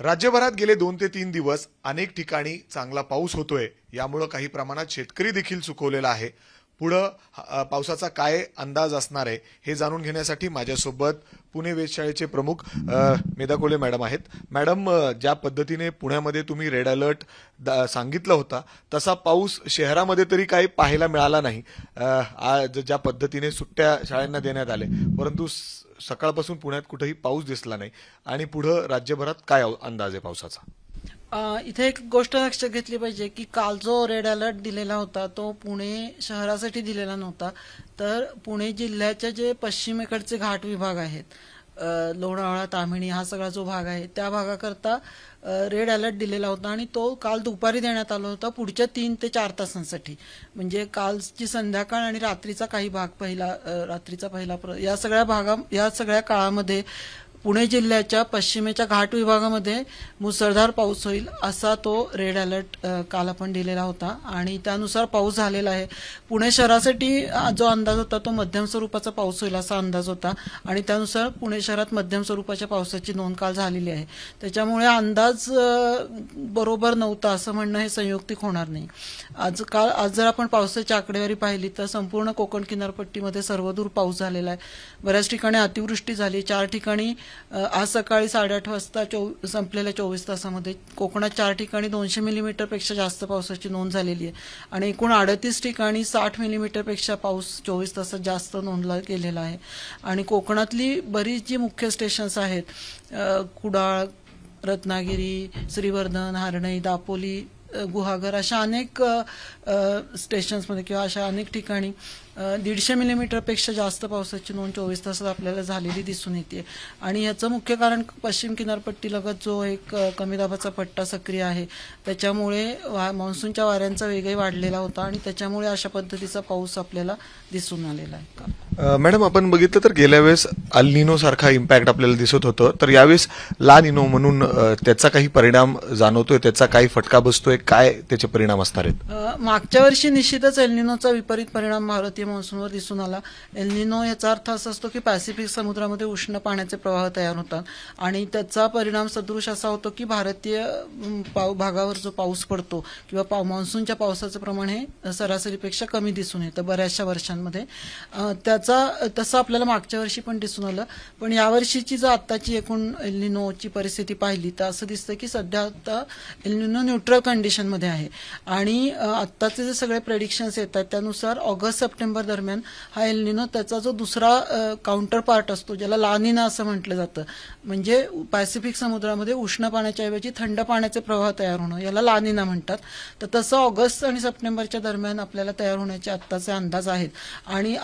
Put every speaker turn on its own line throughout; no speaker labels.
राज्यभरात गेले 2 ते 3 दिवस अनेक ठिकाणी चांगला पाऊस होतोय। यामुळे काही प्रमाणात शेतकरी देखील सुकवलेला आहे। पुढे पावसाचा काय अंदाज असणार आहे हे जाणून घेण्यासाठी माझ्यासोबत पुणे वेधशाळेचे प्रमुख मेधा मॅडम आहेत। मॅडम, ज्या पद्धतीने पुण्यामध्ये तुम्ही रेड अलर्ट सांगितलं होता तसा पाऊस शहरामध्ये तरी काही पाहायला मिळाला नाही। आज ज्या पद्धतीने सुट्ट्या शाळांना देण्यात आले, परंतु सकाळपासून पुण्यात कुठेही पाऊस दिसला नाही आणि पुढे राज्यभरात काय अंदाज आहे पावसाचा?
इथे एक गोष्ट लक्षात घेतली पाहिजे की काल जो रेड अलर्ट दिलेला होता तो पुणे शहरासाठी दिलेला नव्हता, तर पुणे जिल्ह्याचे जे पश्चिमेकडचे घाट विभाग आहेत, लोणावळा, ताम्हिणी हा सगळा जो भाग आहे त्या भागाकरता रेड अलर्ट दिलेला होता आणि तो काल दुपारी देण्यात आला होता पुढच्या 3 ते 4 तासांसाठी। म्हणजे कालची संध्याकाळ आणि रात्रीचा काही भाग रात्रीचा पहिला या सगळ्या काळामध्ये पुणे जिल्ह्याच्या पश्चिमेच्या घाट विभागामध्ये मुसळधार पाऊस होईल असा तो रेड अलर्ट काल आपण दिलेला होता आणि त्यानुसार पाऊस झालेला आहे। पुणे शहरासाठी जो अंदाज होता तो मध्यम स्वरूपाचा पाऊस होईल असा अंदाज होता आणि त्यानुसार पुणे शहरात मध्यम स्वरूपाच्या पावसाची नोंद काल झालेली आहे। त्याच्यामुळे अंदाज बरोबर नव्हता असं म्हणणं हे संयुक्तिक होणार नाही। आज जर आपण पावसाची आकडेवारी पाहिली तर संपूर्ण कोकण किनारपट्टीमध्ये सर्वदूर पाऊस झालेला आहे। बऱ्याच ठिकाणी अतिवृष्टी झाली। 4 ठिकाणी आज सकाळी 8:30 वाजता संपलेल्या 24 तासामध्ये कोकणात 4 ठिकाणी 200 मिलीमीटर पेक्षा जास्त पावसाची नोंद झालेली आहे आणि एकूण 38 ठिकाणी 60 मिलीमीटर पेक्षा पाऊस 24 तासात जास्त नोंदला गेलेला आहे। आणि कोकणातली बरीच जी मुख्य स्टेशन्स आहेत, कुडाळ, रत्नागिरी, श्रीवर्धन, हार्णई, दापोली, गुहागर अशा अनेक स्टेशन्समध्ये किंवा अशा अनेक ठिकाणी 150 मिलीमीटर पेक्षा जास्त पावसाची नोंद 24 तासात आपल्याला झालेली दिसून येते। आणि याचं मुख्य कारण पश्चिम किनारपट्टीलगत जो एक कमी दाबाचा पट्टा सक्रिय आहे त्याच्यामुळे मान्सूनच्या वाऱ्यांचा वेगही वाढलेला होता आणि त्याच्यामुळे अशा पद्धतीचा पाऊस आपल्याला दिसून आलेला आहे।
मॅडम, आपण बघितलं तर गेल्या वेळेस अल निनो सारखा इम्पॅक्ट आपल्याला दिसत होतं, तर यावेळेस ला निनो म्हणून त्याचा काही परिणाम जाणवतोय, त्याचा काही फटका बसतोय, काय त्याचे परिणाम असणार आहेत?
मागच्या वर्षी निश्चितच एल निनोचा विपरीत परिणाम भारतीय मान्सूनवर दिसून आला। एल निनो याचा अर्थ असा असतो की पॅसिफिक समुद्रामध्ये उष्ण पाण्याचे प्रवाह तयार होतात आणि त्याचा परिणाम सदृश असा होतो की भारतीय भागावर जो पाऊस पडतो किंवा मान्सूनच्या पावसाचं प्रमाण हे सरासरीपेक्षा कमी दिसून येतं बऱ्याचशा वर्षांमध्ये। तसं आपल्याला मागच्या वर्षी पण दिसून आलं, पण यावर्षीची जर आत्ताची एकूण एल निनोची परिस्थिती पाहिली तर असं दिसतं की सध्या आता एल निनो न्यूट्रल कंडिशनमध्ये आहे आणि आत्ताचे जे सगळे प्रेडिक्शन्स येतात त्यानुसार ऑगस्ट सप्टेंबर दरम्यान हा एल निनो त्याचा जो दुसरा काउंटर पार्ट असतो ज्याला ला निना असं म्हटलं जातं, म्हणजे पॅसिफिक समुद्रामध्ये उष्ण पाण्याच्या ऐवजी थंड पाण्याचे प्रवाह तयार होणं याला ला निना म्हणतात। तर तसं ऑगस्ट आणि सप्टेंबरच्या दरम्यान आपल्याला तयार होण्याचे आत्ताचे अंदाज आहेत आणि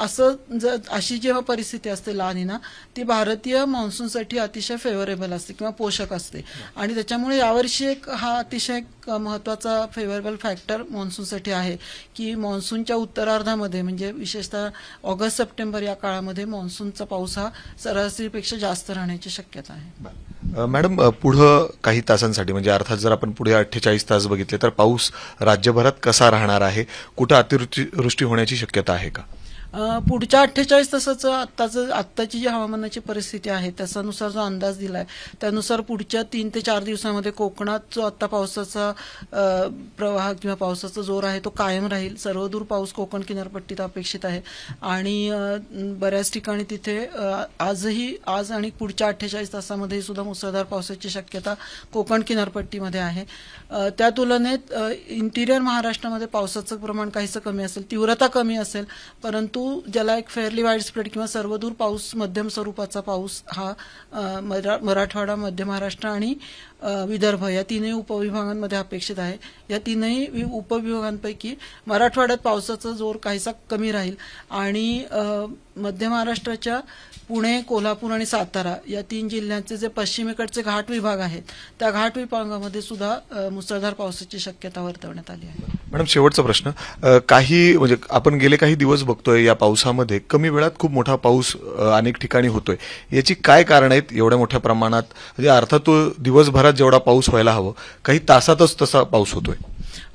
अशी जेव्हा परिस्थिती असते ला निना ती भारतीय मान्सूनसाठी अतिशय फेवरेबल असते किंवा पोषक असते आणि त्याच्यामुळे यावर्षी हा अतिशय महत्वाचा फेवरेबल फॅक्टर मान्सूनसाठी आहे की मान्सूनच्या उत्तरार्धामध्ये म्हणजे विशेषतः ऑगस्ट सप्टेंबर या काळामध्ये मान्सूनचा पाऊस हा सरासरीपेक्षा जास्त राहण्याची शक्यता आहे।
मॅडम, पुढे काही तासांसाठी म्हणजे अर्थात जर आपण पुढे 48 तास बघितले तर पाऊस राज्यभरात कसा राहणार आहे? कुठे अतिवृष्टी होण्याची शक्यता आहे का?
पुढच्या 48 तासाचं आत्ताची जी हवामानाची परिस्थिती आहे त्याच्यानुसार जो अंदाज दिलाय त्यानुसार पुढच्या 3 ते 4 दिवसांमध्ये कोकणात जो आता पावसाचा प्रवाह किंवा पावसाचा जोर आहे तो कायम राहील। सर्वदूर पाऊस कोकण किनारपट्टीत अपेक्षित आहे आणि बऱ्याच ठिकाणी तिथे आज आणि पुढच्या 48 तासामध्ये सुद्धा मुसळधार पावसाची शक्यता कोकण किनारपट्टीमध्ये आहे। त्या तुलनेत इंटिरियर महाराष्ट्रामध्ये पावसाचं प्रमाण काहीसं कमी असेल, तीव्रता कमी असेल, परंतु ज्याला एक फेअरली वाईड स्प्रेड किंवा सर्वदूर पाऊस मध्यम स्वरूपाचा पाऊस हा मराठवाडा, मध्य महाराष्ट्र आणि विदर्भ या तीनही उपविभागांमध्ये अपेक्षित आहे। या तीनही उपविभागांपैकी मराठवाड्यात पावसाचा जोर काहीसा कमी राहील आणि मध्य महाराष्ट्राच्या पुणे, कोल्हापूर आणि सातारा या 3 जिल्ह्यांचे जे पश्चिमेकडचे घाट विभाग आहेत त्या घाट विभागामध्ये सुद्धा मुसळधार पावसाची शक्यता वर्तवण्यात आली आहे।
मॅडम, शेवटचा प्रश्न, म्हणजे आपण गेले काही दिवस बघतोय या पावसामध्ये कमी वेळात खूप मोठा पाऊस अनेक ठिकाणी होतोय, याची काय कारण आहेत? एवढ्या मोठ्या प्रमाणात म्हणजे अर्थात तो दिवसभरात जेवढा पाऊस व्हायला हवं काही तासातच तसा पाऊस होतोय।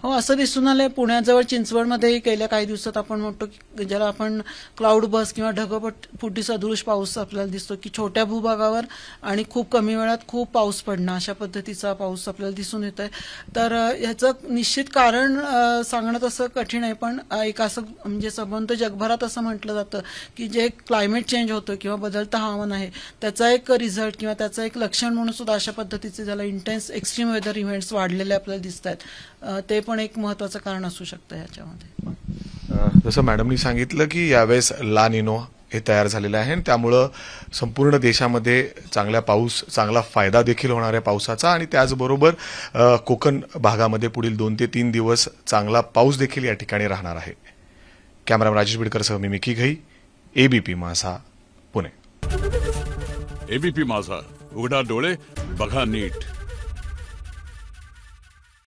हो, असं दिसून आलंय. पुण्याजवळ चिंचवडमध्येही गेल्या काही दिवसात आपण म्हणतो की ज्याला आपण क्लाउड बस किंवा ढगफुटी सदृश पाऊस आपल्याला दिसतो की छोट्या भूभागावर आणि खूप कमी वेळात खूप पाऊस पडणं, अशा पद्धतीचा पाऊस आपल्याला दिसून येत आहे. तर ह्याचं निश्चित कारण सांगणं तसं कठीण आहे, पण एक असं म्हणजे संबंध जगभरात असं म्हटलं जातं की जे क्लायमेट चेंज होतं किंवा बदलतं हवामान आहे त्याचा एक रिझल्ट किंवा त्याचं एक लक्षण म्हणून सुद्धा अशा पद्धतीचे ज्याला इंटेन्स एक्स्ट्रीम वेदर इव्हेंट्स वाढलेले आपल्याला दिसत आहेत. ते पण एक महत्वाचं कारण असू शकतं याच्यामध्ये.
जसं मॅडमनी सांगितलं की यावेळेस ला निनो हे तयार झालेलं आहे आणि त्यामुळं संपूर्ण देशामध्ये चांगला फायदा देखील होणार आहे पावसाचा आणि त्याचबरोबर कोकण भागामध्ये पुढील 2 ते 3 दिवस चांगला पाऊस देखील या ठिकाणी राहणार आहे. कॅमेरामॅन राजेश बिडकरसह मी मिकी घई, एबीपी माझा, पुणे.
एबीपी माझा, उघडा डोळे बघा नीट.